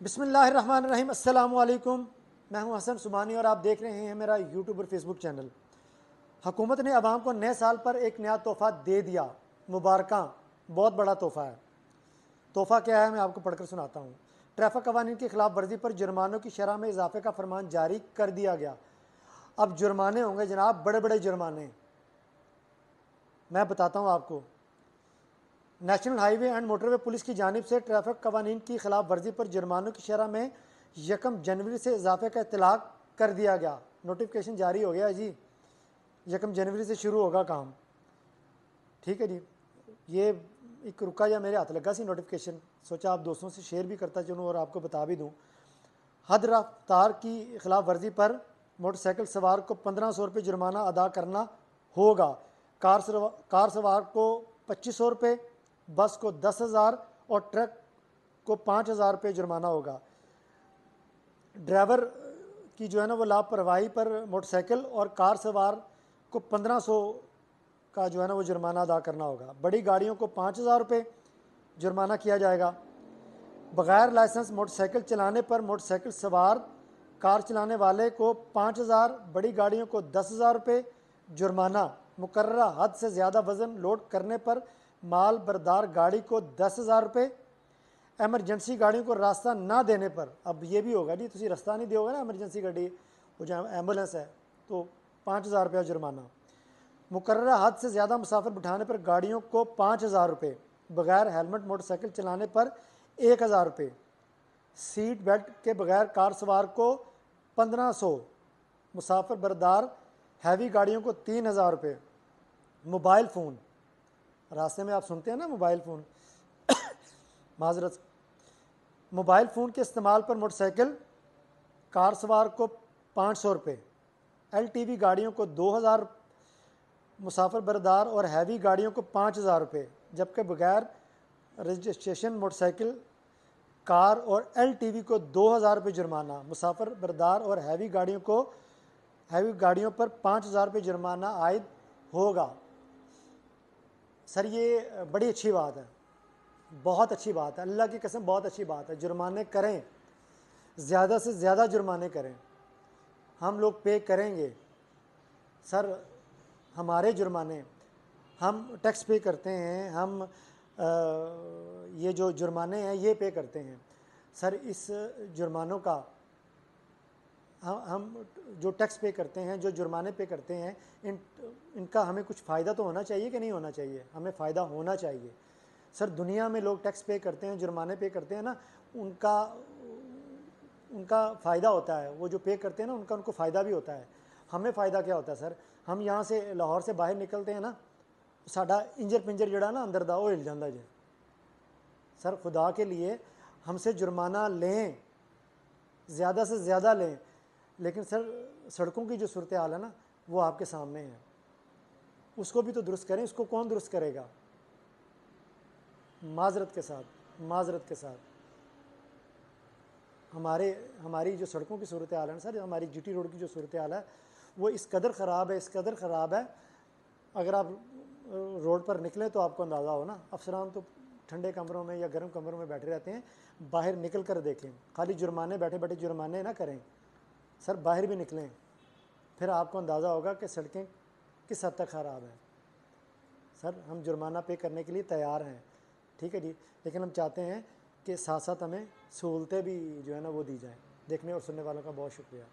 بسم اللہ الرحمن الرحیم۔ السلام علیکم، میں ہوں حسن سبحانی اور آپ دیکھ رہے ہیں میرا یوٹیوب اور فیس بک چینل۔ حکومت نے عوام کو نئے سال پر ایک نیا تحفہ دے دیا، مبارکاں، بہت بڑا تحفہ ہے۔ تحفہ کیا ہے میں آپ کو پڑھ کر سناتا ہوں۔ ٹریفک قوانین کی خلاف ورزی پر جرمانوں کی شرح میں اضافے کا فرمان جاری کر دیا گیا۔ اب جرمانے ہوں گے جناب، بڑے بڑے جرمانے، میں بتاتا ہوں آپ کو۔ National high way and motor way police کی جانب سے ٹریفک قوانین کی خلاف ورزی پر جرمانوں کی شرح میں 1 جنوری سے اضافے کا اطلاق کر دیا گیا۔ نوٹیفکیشن جاری ہو گیا جی، 1 جنوری سے شروع ہوگا کام، ٹھیک ہے جی۔ یہ ایک رکا یا میرے ہاتھ لگا سی نوٹیفکیشن، سوچا آپ دوستوں سے شیئر بھی کرتا چلوں اور آپ کو بتا بھی دوں۔ حد رفتار کی خلاف ورزی پر موٹر سائیکل سوار کو 1500 روپے جرمانہ ادا کرنا ہوگا۔ کار سوار کو 2500 روپے، بس کو 10,000 اور ٹرک کو 5,000 روپے جرمانہ ہوگا۔ ڈرائیور کی جو ہے نا وہ لاپرواہی پر موٹر سائیکل اور کار سوار کو 1500 کا جو ہے نا وہ جرمانہ ادا کرنا ہوگا۔ بڑی گاڑیوں کو 5,000 روپے جرمانہ کیا جائے گا۔ بغیر لائسنس موٹر سائیکل چلانے پر موٹر سائیکل سوار، کار چلانے والے کو 5,000، بڑی گاڑیوں کو 10,000 روپے جرمانہ۔ مقررہ حد سے زیادہ وزن لوڈ کرنے پر مال بردار گاڑی کو 10,000 روپے۔ ایمرجنسی گاڑیوں کو راستہ نہ دینے پر، اب یہ بھی ہوگا جی، تسی راستہ نہیں دیو گے نا ایمرجنسی گاڑی، وہ جو ایمبولینس ہے، تو 5,000 روپیہ جرمانہ۔ مقررہ حد سے زیادہ مسافر بٹھانے پر گاڑیوں کو 5,000 روپے۔ بغیر ہیلمٹ موٹر سائیکل چلانے پر 1,000 روپے۔ سیٹ بیلٹ کے بغیر کار سوار کو 1,500۔ مسافر بردار ہیوی گاڑیوں کو 3,000 روپے۔ موبائل فون، راستے میں آپ سنتے ہیں نا موبائل فون، معذرت، موبائل فون کے استعمال پر موٹر سائیکل کار سوار کو 500 روپے۔ ایل ٹی وی گاڑیوں کو 2,000، مسافر بردار اور ہیوی گاڑیوں کو 5,000 روپے، جبکہ بغیر رجسٹریشن موٹر سائیکل کار اور ایل ٹی وی کو 2,000 روپے جرمانہ۔ مسافر بردار اور ہیوی گاڑیوں پر 5,000 روپے جرمانہ عائد ہوگا۔ سر یہ بڑی اچھی بات ہے، بہت اچھی بات ہے، اللہ کی قسم بہت اچھی بات ہے۔ جرمانے کریں، زیادہ سے زیادہ جرمانے کریں، ہم لوگ پے کریں گے۔ سر ہمارے جرمانے، ہم ٹیکس پے کرتے ہیں، ہم یہ جو جرمانے ہیں یہ پے کرتے ہیں۔ سر اس جرمانوں کا، ہم جو ٹیکس پے کرتے ہیں، جو جرمانے پے کرتے ہیں، ان کا ہمیں کچھ فائدہ تو ہونا چاہیے کہ نہیں ہونا چاہیے؟ ہمیں فائدہ ہونا چاہیے۔ سر دنیا میں لوگ ٹیکس پے کرتے ہیں، جرمانے پے کرتے ہیں نا، ان کا فائدہ ہوتا ہے، وہ جو پے کرتے ہیں نا ان کو فائدہ بھی ہوتا ہے۔ ہمیں فائدہ کیا ہوتا ہے سر؟ ہم یہاں سے لاہور سے باہر نکلتے ہیں نا، ساڈا انجر پنجر جڑا نا اندر دا وہ ہل جاندہ جی۔ سر خدا کے لیے ہم سے جرمانہ لیں، زیادہ سے زیادہ لیں، لیکن سر سڑکوں کی جو صورتحال ہے نا وہ آپ کے سامنے ہے، اس کو بھی تو درست کریں۔ اس کو کون درست کرے گا؟ معذرت کے ساتھ ہماری جو سڑکوں کی صورتحال ہے نا سر، ہماری جی ٹی روڈ کی جو صورتحال ہے وہ اس قدر خراب ہے، اگر آپ روڈ پر نکلیں تو آپ کو اندازہ ہو نا۔ افسران تو ٹھنڈے کمروں میں یا گرم کمروں میں بیٹھے رہتے ہیں، باہر نکل کر دیکھیں، خالی جرمانے بیٹھے بیٹھے جرمانے نہ کریں سر، باہر بھی نکلیں، پھر آپ کو اندازہ ہوگا کہ سڑکیں کس حد تک خراب ہیں۔ سر ہم جرمانہ پے کرنے کے لیے تیار ہیں، ٹھیک ہے جی، لیکن ہم چاہتے ہیں کہ ساتھ ساتھ ہمیں سہولتیں بھی جو ہے نا وہ دی جائیں۔ دیکھنے اور سننے والوں کا بہت شکریہ۔